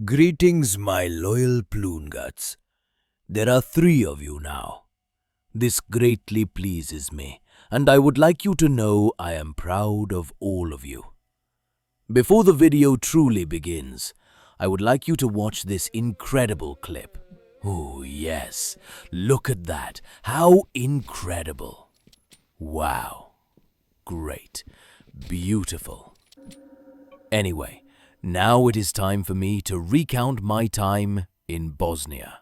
Greetings, my loyal Ploonguts. There are 3 of you now. This greatly pleases me, and I would like you to know I am proud of all of you. Before the video truly begins, I would like you to watch this incredible clip. Oh yes, look at that. How incredible. Wow. Great. Beautiful. Anyway, now it is time for me to recount my time in Bosnia.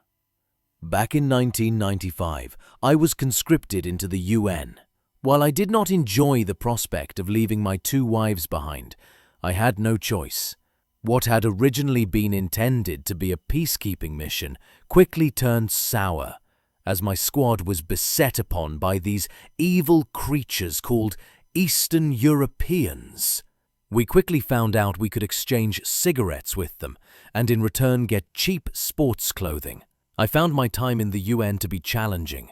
Back in 1995, I was conscripted into the UN. While I did not enjoy the prospect of leaving my 2 wives behind, I had no choice. What had originally been intended to be a peacekeeping mission quickly turned sour, as my squad was beset upon by these evil creatures called Eastern Europeans. We quickly found out we could exchange cigarettes with them and in return get cheap sports clothing. I found my time in the UN to be challenging.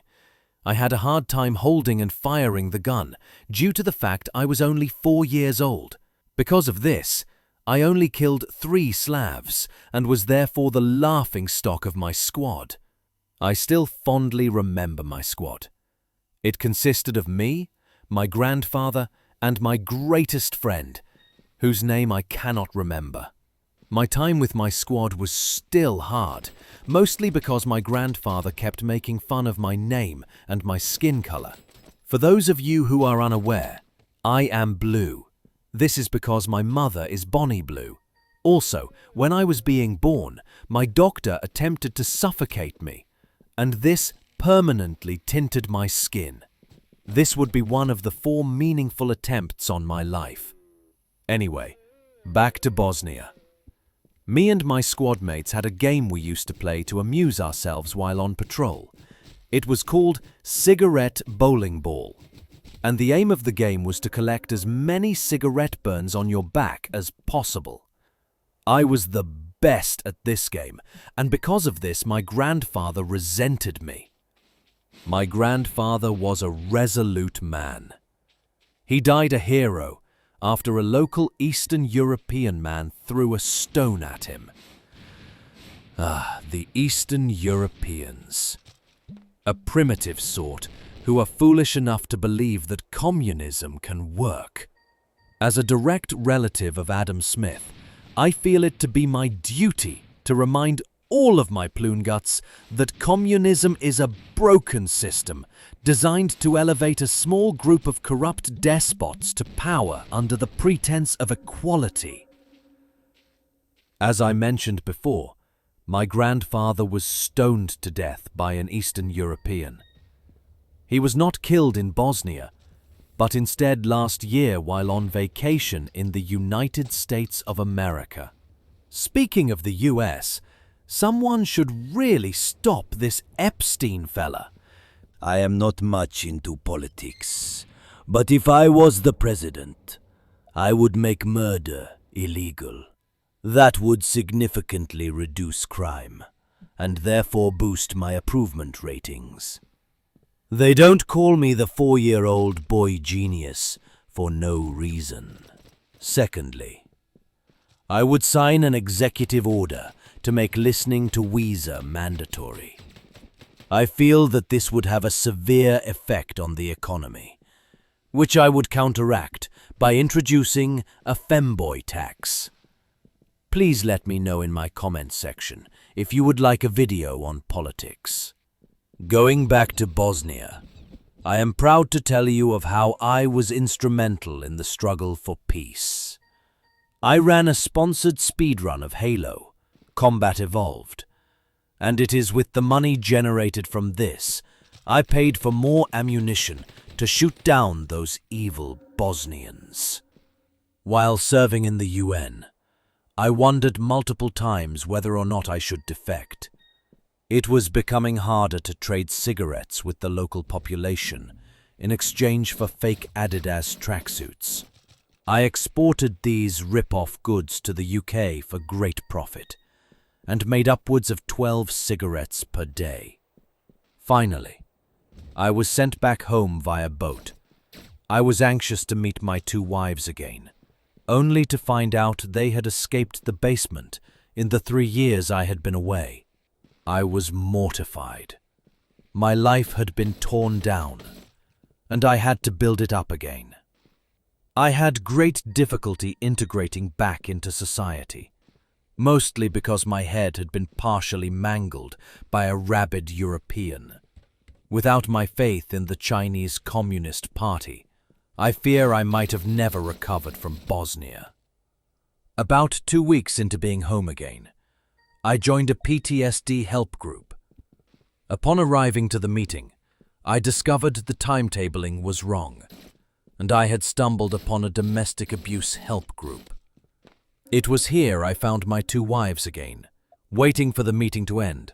I had a hard time holding and firing the gun due to the fact I was only 4 years old. Because of this, I only killed 3 Slavs and was therefore the laughingstock of my squad. I still fondly remember my squad. It consisted of me, my grandfather, and my greatest friend, whose name I cannot remember. My time with my squad was still hard, mostly because my grandfather kept making fun of my name and my skin color. For those of you who are unaware, I am blue. This is because my mother is Bonnie Blue. Also, when I was being born, my doctor attempted to suffocate me, and this permanently tinted my skin. This would be one of the 4 meaningful attempts on my life. Anyway, back to Bosnia. Me and my squad mates had a game we used to play to amuse ourselves while on patrol. It was called Cigarette Bowling Ball, and the aim of the game was to collect as many cigarette burns on your back as possible. I was the best at this game, and because of this, my grandfather resented me. My grandfather was a resolute man. He died a hero after a local Eastern European man threw a stone at him. The Eastern Europeans. A primitive sort who are foolish enough to believe that communism can work. As a direct relative of Adam Smith, I feel it to be my duty to remind all of my Ploonguts that communism is a broken system designed to elevate a small group of corrupt despots to power under the pretense of equality. As I mentioned before, my grandfather was stoned to death by an Eastern European. He was not killed in Bosnia, but instead last year while on vacation in the United States of America. Speaking of the US, someone should really stop this Epstein fella. I am not much into politics, but if I was the president, I would make murder illegal. That would significantly reduce crime, and therefore boost my approval ratings. They don't call me the 4-year-old boy genius for no reason. Secondly, I would sign an executive order to make listening to Weezer mandatory. I feel that this would have a severe effect on the economy, which I would counteract by introducing a femboy tax. Please let me know in my comments section if you would like a video on politics. Going back to Bosnia, I am proud to tell you of how I was instrumental in the struggle for peace. I ran a sponsored speedrun of Halo, Combat Evolved, and it is with the money generated from this, I paid for more ammunition to shoot down those evil Bosnians. While serving in the UN, I wondered multiple times whether or not I should defect. It was becoming harder to trade cigarettes with the local population in exchange for fake Adidas tracksuits. I exported these rip-off goods to the UK for great profit and made upwards of 12 cigarettes per day. Finally, I was sent back home via boat. I was anxious to meet my 2 wives again, only to find out they had escaped the basement in the 3 years I had been away. I was mortified. My life had been torn down, and I had to build it up again. I had great difficulty integrating back into society, mostly because my head had been partially mangled by a rabid European. Without my faith in the Chinese Communist Party, I fear I might have never recovered from Bosnia. About 2 weeks into being home again, I joined a PTSD help group. Upon arriving to the meeting, I discovered the timetabling was wrong, and I had stumbled upon a domestic abuse help group. It was here I found my 2 wives again. Waiting for the meeting to end,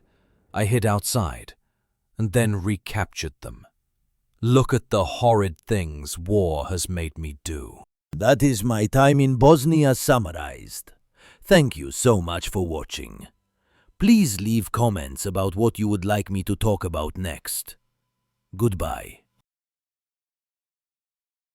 I hid outside and then recaptured them. Look at the horrid things war has made me do. That is my time in Bosnia summarized. Thank you so much for watching. Please leave comments about what you would like me to talk about next. Goodbye.